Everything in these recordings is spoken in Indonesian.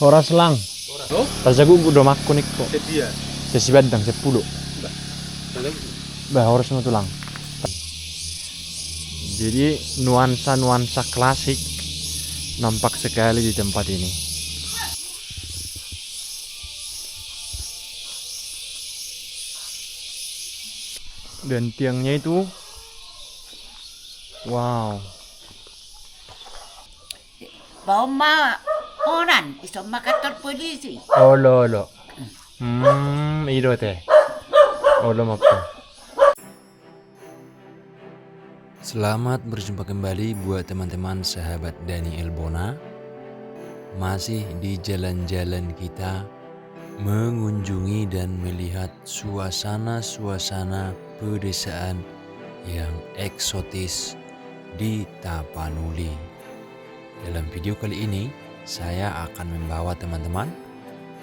Ora selang. Oh? Rasaku udah maku nih kok. Sedia. Sesi badang 10. Bah harus tulang. Jadi nuansa-nuansa klasik nampak sekali di tempat ini. Dan tiangnya itu wow. Bauma orang iso makator polisi. Olo. Iro teh. Olo maaf. Selamat berjumpa kembali buat teman-teman sahabat Dani Elbona. Masih di jalan-jalan kita mengunjungi dan melihat suasana-suasana pedesaan yang eksotis di Tapanuli. Dalam video kali ini saya akan membawa teman-teman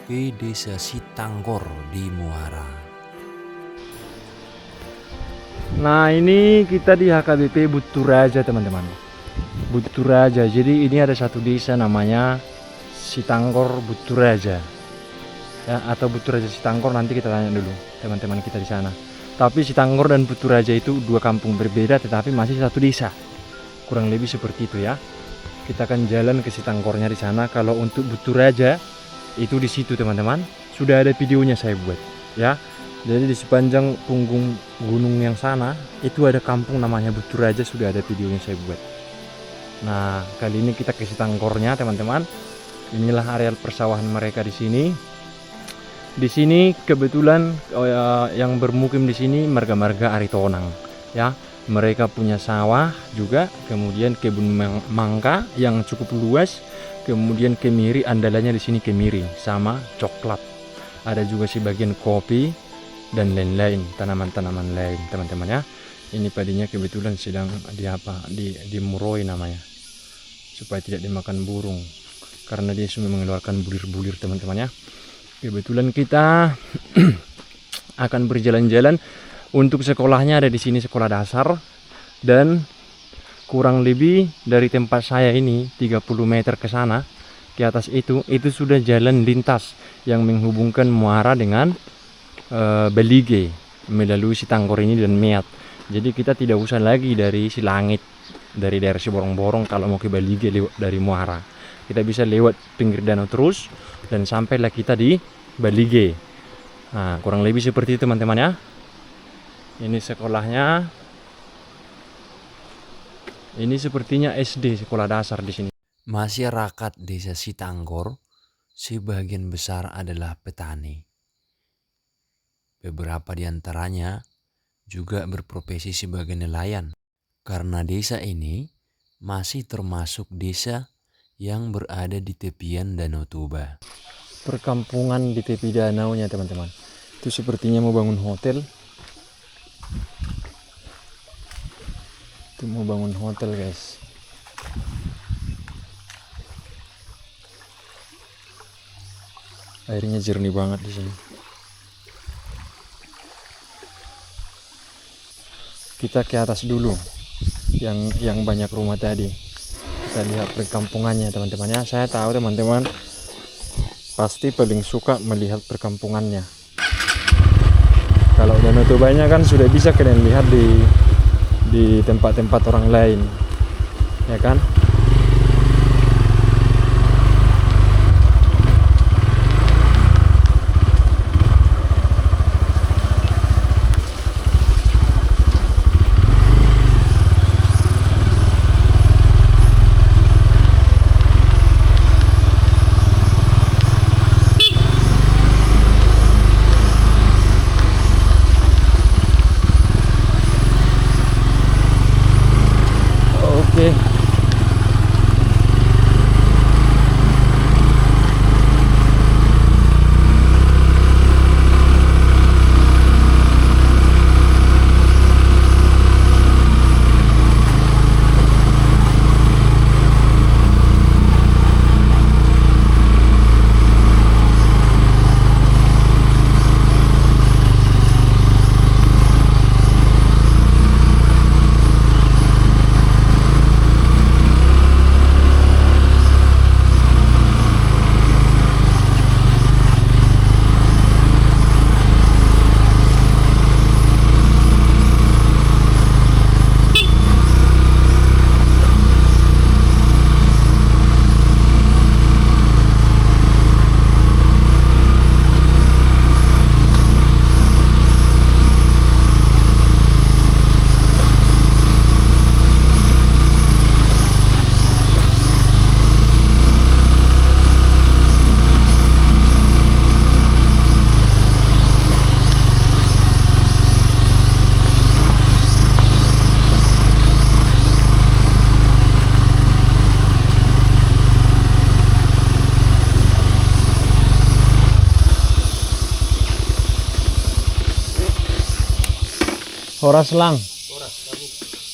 ke desa Sitanggor di Muara. Nah ini kita di HKBP Buturaja teman-teman. Buturaja. Jadi ini ada satu desa namanya Sitanggor Buturaja. Ya, atau Buturaja Sitanggor, nanti kita tanya dulu teman-teman kita di sana. Tapi Sitanggor dan Buturaja itu dua kampung berbeda tetapi masih satu desa. Kurang lebih seperti itu ya. Kita akan jalan ke Sitanggornya di sana. Kalau untuk Buturaja itu di situ teman-teman. Sudah ada videonya saya buat ya. Jadi di sepanjang punggung gunung yang sana itu ada kampung namanya Buturaja, sudah ada videonya saya buat. Nah, kali ini kita ke Sitanggornya teman-teman. Inilah areal persawahan mereka di sini. Di sini kebetulan yang bermukim di sini marga-marga Aritonang ya. Mereka punya sawah juga, kemudian kebun mangga yang cukup luas, kemudian kemiri, andalannya di sini kemiri sama coklat. Ada juga sebagian kopi dan lain-lain, tanaman-tanaman lain teman-teman ya. Ini padinya kebetulan sedang dimuroi namanya, supaya tidak dimakan burung karena dia sudah mengeluarkan bulir-bulir teman-teman ya. Kebetulan kita akan berjalan-jalan. Untuk sekolahnya ada di sini, sekolah dasar, dan kurang lebih dari tempat saya ini 30 meter ke sana ke atas itu sudah jalan lintas yang menghubungkan Muara dengan Belige melalui Sitanggor ini dan Meat. Jadi kita tidak usah lagi dari Silangit, dari daerah Siborong-borong kalau mau ke Belige lewat dari Muara. Kita bisa lewat pinggir danau terus dan sampailah kita di Belige. Nah, kurang lebih seperti itu teman-teman ya. Ini sekolahnya. Ini sepertinya SD, sekolah dasar di sini. Masyarakat desa Sitanggor sebagian besar adalah petani. Beberapa di antaranya juga berprofesi sebagai nelayan. Karena desa ini masih termasuk desa yang berada di tepian Danau Toba. Perkampungan di tepi danaunya teman-teman. Itu sepertinya mau bangun hotel. Itu mau bangun hotel guys. Airnya jernih banget di sini. Kita ke atas dulu, yang banyak rumah tadi. Kita lihat perkampungannya teman-teman ya. Saya tahu teman-teman pasti paling suka melihat perkampungannya. Kalau Danau Tobanya kan sudah bisa kalian lihat di tempat-tempat orang lain, ya kan? Horas lang.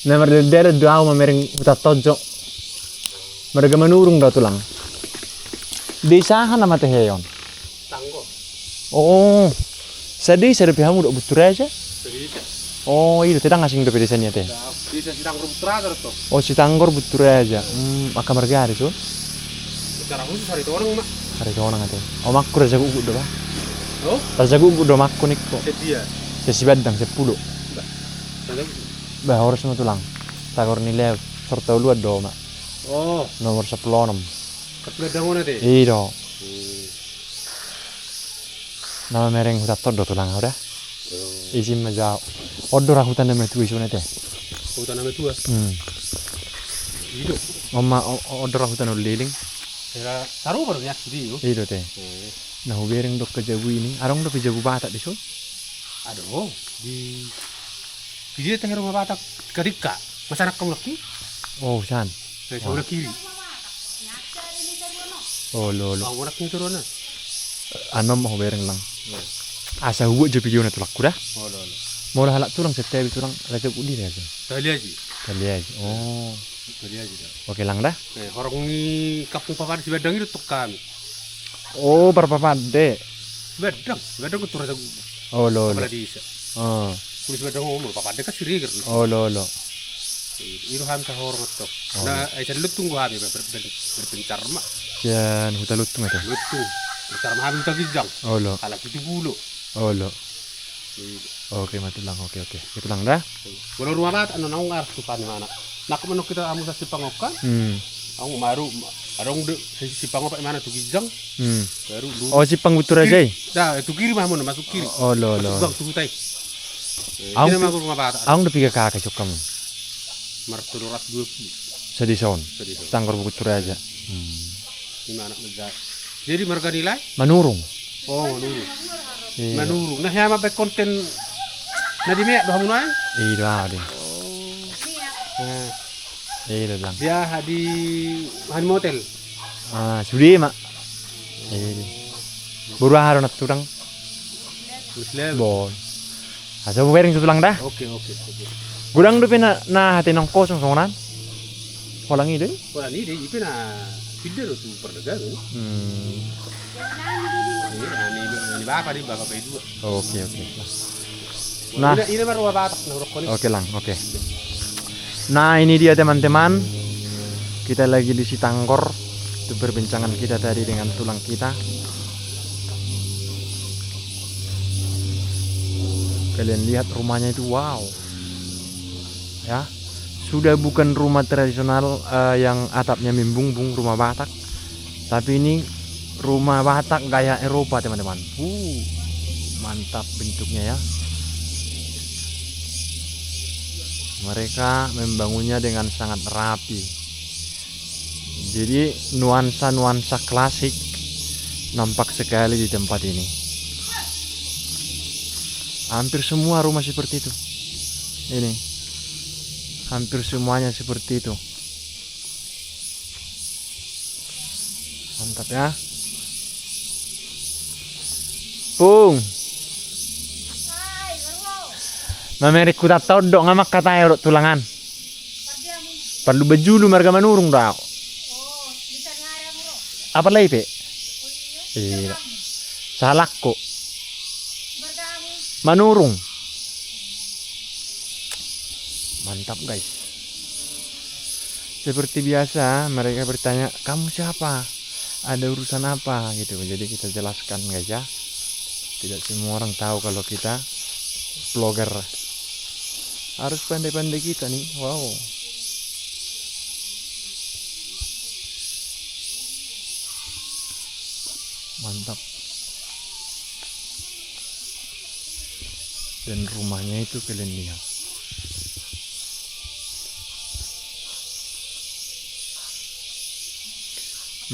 Nah, mereka doa memering hutat tojo. Mereka menurung dah tulang. Desahan nama teh heyon. Tanggo. Oh, sedih pihamu dok butur aja. Sedih. Oh, itu tidak ngasih dok desanya teh. Bisa si Tanggor Putra terus tuh. Oh, si Tanggor butur aja. Maka mereka hari tu. Secara khusus hari itu orang mak. Hari tu orang ngate. Oh, makku raja gugu doh. Oh? Raja gugu doh makku nikko. Sedia. Sesi badang 10. Sedang. Bah, harus sama tulang. Tanggor nilai serta lu do mak. Oh, Nomor 16. keberadaan mana deh? Iya. Nama mereng hutat todo tulang udah. Izin majau. Odor aku tanda metu isu nete. Hutan nama tua. Hidup. Mama odor aku tanda liling. Era taruh baru ya di yuk. Iya teh. Nah, bereng dok kejabu ini. Arong dok kejabu batak di sun. Aduh, di dia tengah rumah Batak ketika masyarakat kamu lagi. Oh, san. Saya sebelah kiri. Oh, lo. Kamu nak turun na. Anom mau bereng lang. Asa huwa je video na tulak kuda. Oh, lo. Mau halak tulang setiap tulang raja kudi aja. Kali aja. Kali aja. Oh. Kali aja dah. Oke lang dah. Orang ni kampung papan si Badang itu tukang. Oh, berapa pade? Badang itu raja. Oh, lo. Kepala desa. Oh. Kulis Badang umur papan dekat siri kan. Oh, lo. Itu hamsa hormat tuh. Nah, saya lu tunggu habis berpencar mak. Jan hutan lutung itu. Lutu. Berpencar mak habis tak gijang. Oh, lo. Kalau itu bulu. Oh, lo. Oke, mati lang. Oke. Itu lang dah. Kalau rumah mat anu naung arah tupan mana. Nak menuk kita amu sa sipangokan. Aku maru arong de si pangopak mana tuh gijang. Baru lu. Oh, si pangbutur aja. Dah, itu kiri mah masuk kiri. Oh, lo. Bang tuh tai. Ang- Ini mah rumah mat. Ang dapiga kakak cok kamu. Marturat 20. Sedih son. Sedih. Tanggor butur aja. Ini anak muda. Jadi marga nilai? Manurung. Oh, menurung. Iya. Menurung. Nah, ya apa konten na di mek doh munai? Iya, deh. Nah, Iya, lang. dia di Han Motel. Ah, sudi mak. Iya. Buru haro nak turang. Terus level. Bon. Asa bereng tulang dah. Oke. Gudang do pina na hati nang kosong songonan. Walang ide. Wala ni di ipin na feeder tu perdagangan. Ini bapak kayak dua. Oke. Nah. Ini baru Batak na rokok ni. Oke lang, oke. Nah, ini dia teman-teman. Kita lagi di Sitanggor. Itu perbincangan kita tadi dengan tulang kita. Kalian lihat rumahnya itu, wow. Ya, sudah bukan rumah tradisional yang atapnya membumbung, rumah Batak. Tapi ini rumah Batak gaya Eropa, teman-teman. Mantap bentuknya ya. Mereka membangunnya dengan sangat rapi. Jadi nuansa-nuansa klasik nampak sekali di tempat ini. Hampir semua rumah seperti itu. Ini. Hampir semuanya seperti itu. Mantap ya. Pung. Mamerik ku tak tahu dok ngamak katanya dok tulangan. Perlu bejulu marga manurung dok. Apa lagi pe? Iya. Salah kok. Manurung. Mantap guys. Seperti biasa mereka bertanya, kamu siapa? Ada urusan apa? Gitu. Jadi kita jelaskan guys ya. Tidak semua orang tahu kalau kita vlogger. Harus pandai-pandai kita nih. Wow. Mantap. Dan rumahnya itu kalian lihat.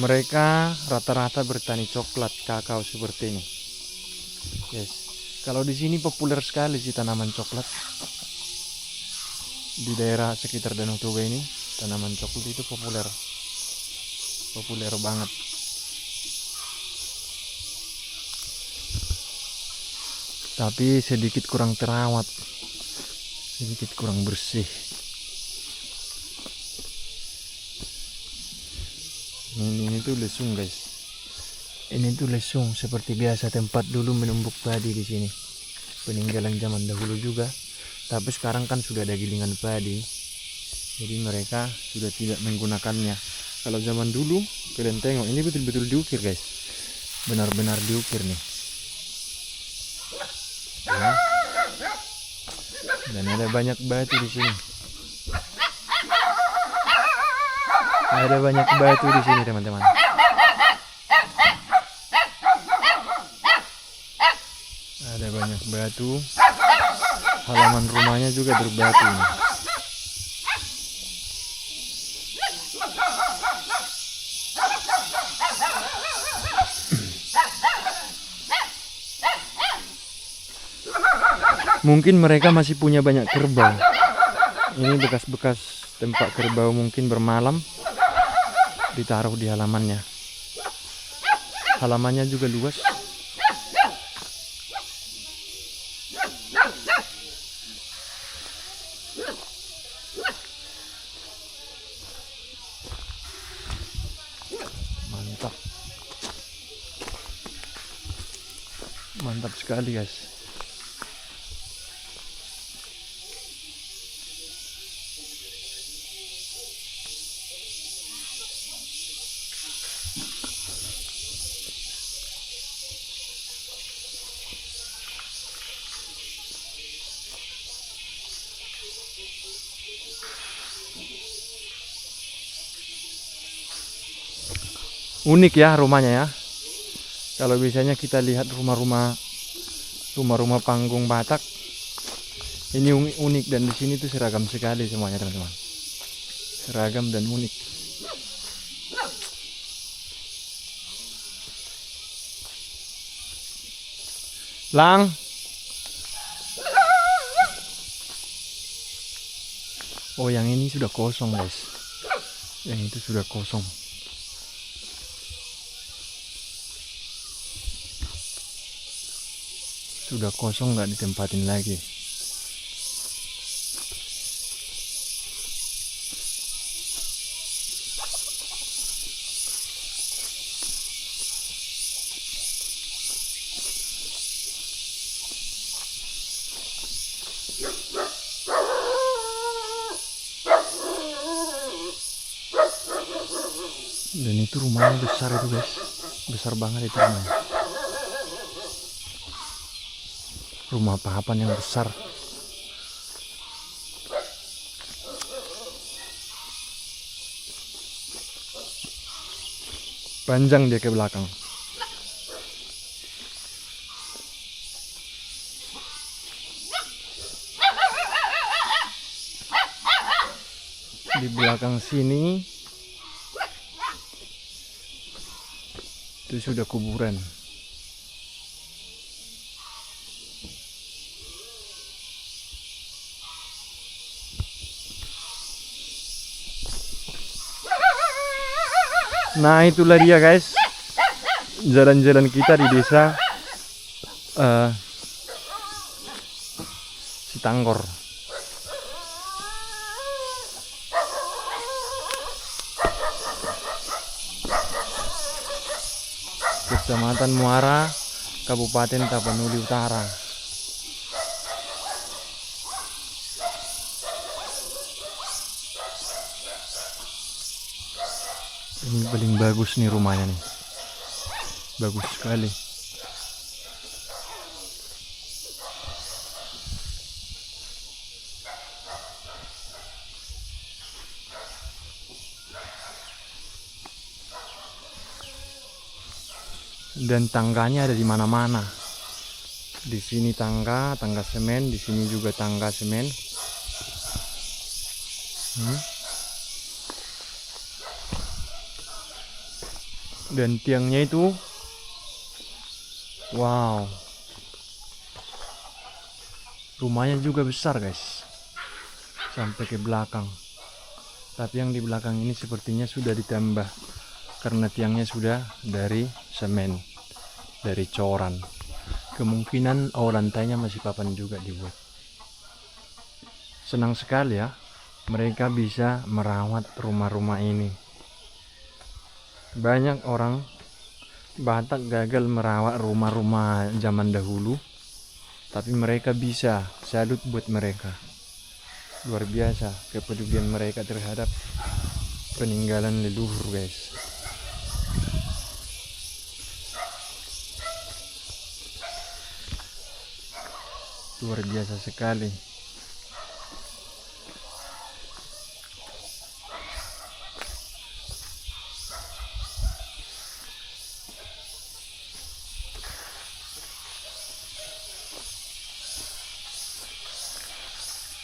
Mereka rata-rata bertani coklat, kakao seperti ini. Yes. Kalau di sini populer sekali sih tanaman coklat. Di daerah sekitar Danau Toba ini tanaman coklat itu populer. Populer banget. Tapi sedikit kurang terawat. sedikit kurang bersih. Ini tuh lesung guys. Ini tuh lesung seperti biasa tempat dulu menumbuk padi di sini. Peninggalan zaman dahulu juga. Tapi sekarang kan sudah ada gilingan padi. Jadi mereka sudah tidak menggunakannya. Kalau zaman dulu kalian tengok ini betul-betul diukir guys. Benar-benar diukir nih. Ya. Dan ada banyak batu di sini. Ada banyak batu di sini teman-teman. Ada banyak batu. Halaman rumahnya juga berbatu ini. Mungkin mereka masih punya banyak kerbau. Ini bekas-bekas tempat kerbau mungkin bermalam ditaruh di halamannya. Halamannya juga luas. Mantap. Mantap sekali guys. Unik ya rumahnya ya. Kalau biasanya kita lihat rumah-rumah panggung Batak, ini unik dan di sini tuh seragam sekali semuanya teman-teman. Seragam dan unik. Lang. Oh, yang ini sudah kosong guys. Yang itu sudah kosong. Sudah kosong, nggak ditempatin lagi. Dan itu rumahnya besar itu guys, besar banget itu rumahnya. Rumah papan yang besar. Panjang dia ke belakang. Di belakang sini itu sudah kuburan. Nah, itulah dia guys, jalan-jalan kita di desa Sitanggor. Kecamatan Muara, Kabupaten Tapanuli Utara. Ini paling bagus nih rumahnya nih. Bagus sekali. Dan tangganya ada di mana-mana. Di sini tangga semen, di sini juga tangga semen. Dan tiangnya itu, wow, rumahnya juga besar guys, sampai ke belakang. Tapi yang di belakang ini sepertinya sudah ditambah karena tiangnya sudah dari semen, dari coran. Kemungkinan lantainya masih papan juga dibuat. senang sekali ya. Mereka bisa merawat rumah-rumah ini. Banyak orang Batak gagal merawat rumah-rumah zaman dahulu, tapi mereka bisa. Salut buat mereka. Luar biasa kepedulian mereka terhadap peninggalan leluhur, guys. Luar biasa sekali.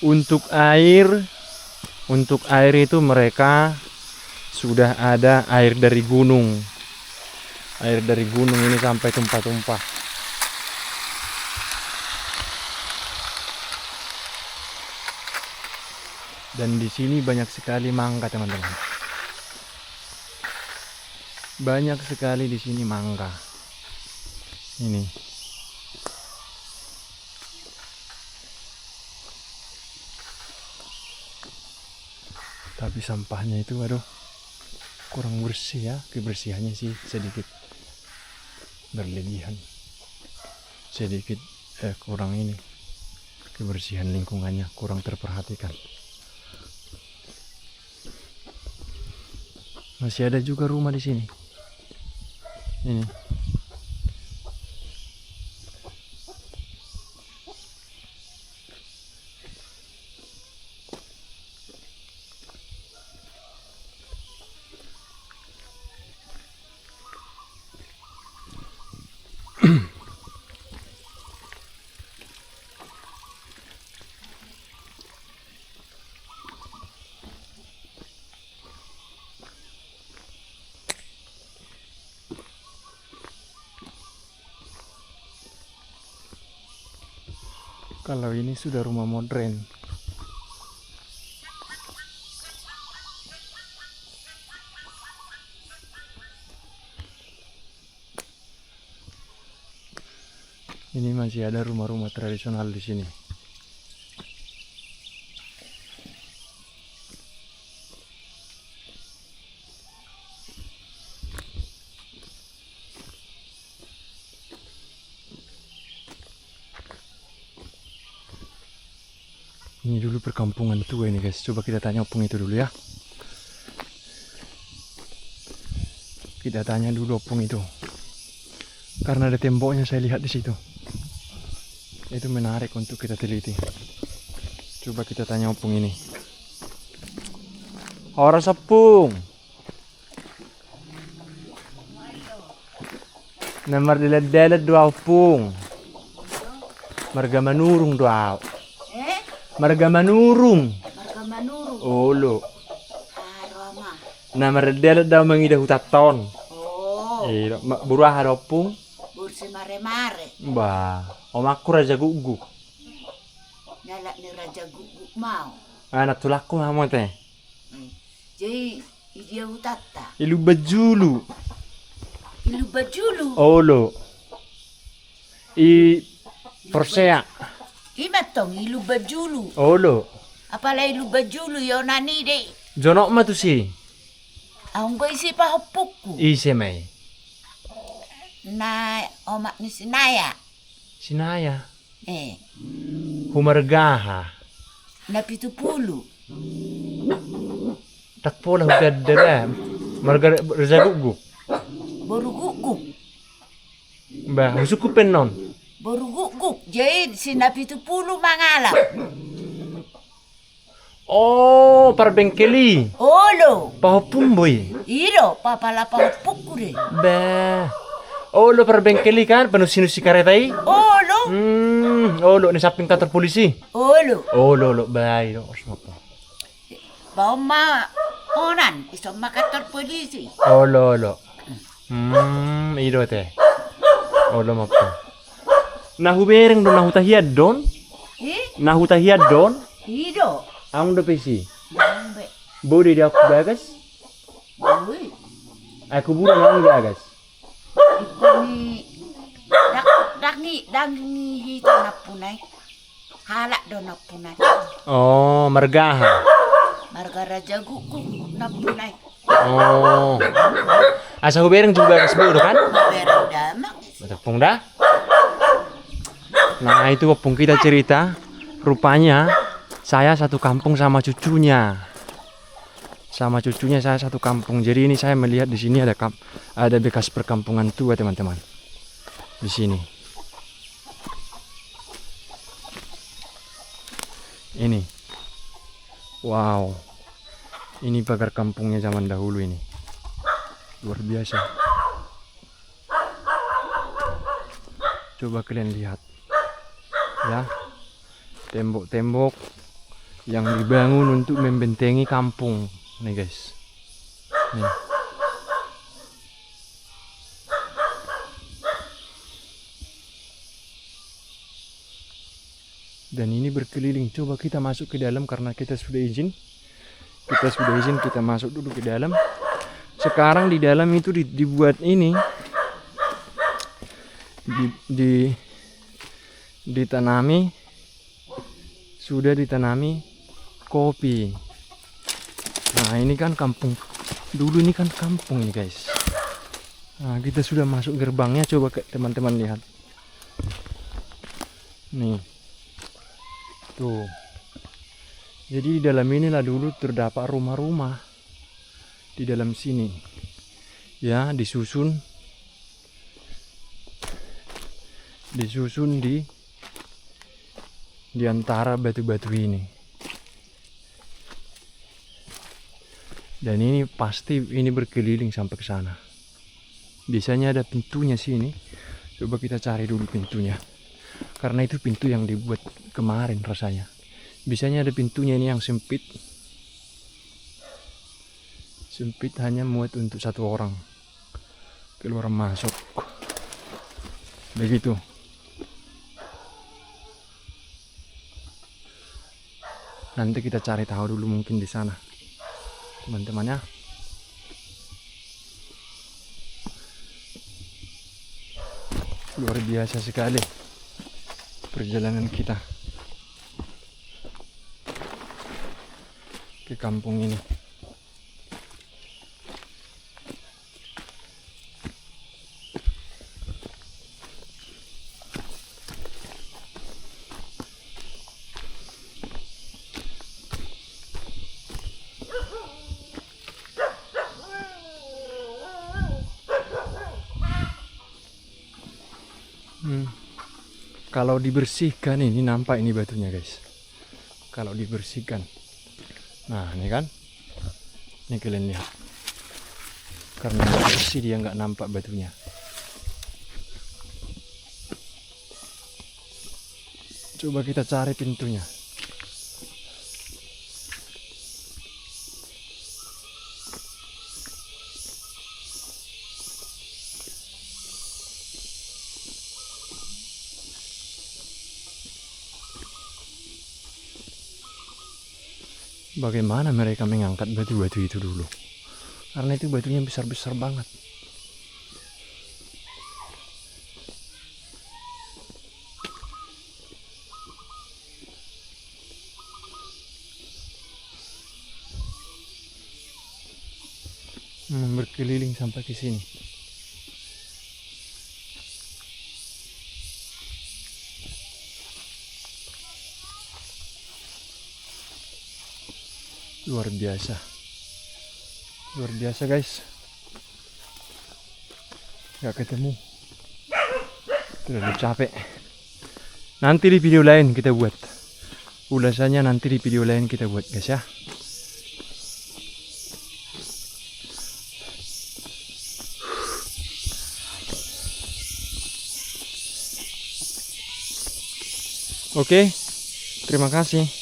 Untuk air itu mereka sudah ada air dari gunung. Air dari gunung ini sampai tumpah-tumpah. Dan di sini banyak sekali mangga, teman-teman. Banyak sekali di sini mangga. Ini. Tapi sampahnya itu aduh kurang bersih ya. Kebersihannya sih sedikit berlebihan. Sedikit kurang ini. Kebersihan lingkungannya kurang terperhatikan. Masih ada juga rumah di sini. Ini. Kalau ini sudah rumah modern. Ini masih ada rumah-rumah tradisional di sini. Ini dulu perkampungan tua ini, guys. Coba kita tanya opung itu dulu ya. Kita tanya dulu opung itu. Karena ada temboknya saya lihat di situ. Itu menarik untuk kita teliti. Coba kita tanya opung ini. Orang sepung. Nomor delet-delet dua opung. Marga manurung dua. Marga manurung. Marga manurung. Olo. Aroma. Nomor delet daw mangidah hutaton. Oh. Buruah ada opung. Bursi mare-mare. Bah, omakku raja guguk. Nyala ni raja guguk mau. Anak tulakku mau teh. Jadi dia utata. Ilu bajulu. Ilu bajulu. Olo. I Persea. Imatong ilu bajulu. Olo. Apalagi ilu bajulu yo nani de. Jonok ma tu si. Ang ko isi pa hopukku. Ise mai. Na omak ni sinaya. Sinaya. Na Humargaha. 70. Tak pola hudadara. Marga raja guguk. Baru guguk. Bah, husuku penon. Baru guguk. Jadi si na 70 mangalap. Oh, parbengkeli. Olo. Pahopung boy. Iro papala pa hopukku de. Bah. Olo parbengkeli kan penuh sinusi karetai. Olo. Olo ni samping kantor polisi. Olo. Olo baik lo semua. Bauma oran iso makator polisi. Olo. Iro teh. Olo mapo. Nahu bereng don nahu tahiad don. Nahu tahiad don. Iro. Ang do pesi. Nambe. Bodi dia aku bagas. Ui. Aku bulan ang bagas. Iko ni dak ni hito na punay. Halak do napunay. Oh, margaha. Marga raja gugu napunay. Oh. Asa hubereng juga kasburo kan? Berang damang. Betapung dah. Nah, itu opung kita cerita. Rupanya saya satu kampung sama cucunya. Sama cucunya saya satu kampung. Jadi ini saya melihat di sini ada bekas perkampungan tua, teman-teman. Di sini. Ini. Wow. Ini pagar kampungnya zaman dahulu ini. Luar biasa. Coba kalian lihat. Ya. Tembok-tembok yang dibangun untuk membentengi kampung. Nih guys. Nih. Dan ini berkeliling. Coba kita masuk ke dalam karena kita sudah izin. Kita masuk dulu ke dalam. Sekarang di dalam itu dibuat ini. Ditanami. Sudah ditanami kopi. Nah, ini kan kampung. Dulu ini kan kampung ini, guys. Nah, kita sudah masuk gerbangnya. Coba teman-teman lihat. Nih. Tuh. Jadi di dalam inilah dulu terdapat rumah-rumah di dalam sini, ya, disusun di antara batu-batu ini. Dan ini pasti ini berkeliling sampai ke sana. Biasanya ada pintunya sini. Coba kita cari dulu pintunya. Karena itu pintu yang dibuat kemarin rasanya. Biasanya ada pintunya ini yang sempit. Sempit hanya muat untuk satu orang. Keluar masuk. Begitu. Nanti kita cari tahu dulu mungkin di sana. Teman-teman ya. Luar biasa sekali perjalanan kita ke kampung ini. Kalau dibersihkan ini nampak ini batunya, guys. Kalau dibersihkan. Nah, ini kan. Ini kalian lihat. Karena bersih dia nggak nampak batunya. Coba kita cari pintunya. Bagaimana mereka mengangkat batu-batu itu dulu? Karena itu batunya besar-besar banget. Berkeliling sampai ke sini. Luar biasa guys. Gak ketemu, terlalu capek. Nanti di video lain kita buat ulasannya, nanti di video lain kita buat guys ya. Oke, terima kasih.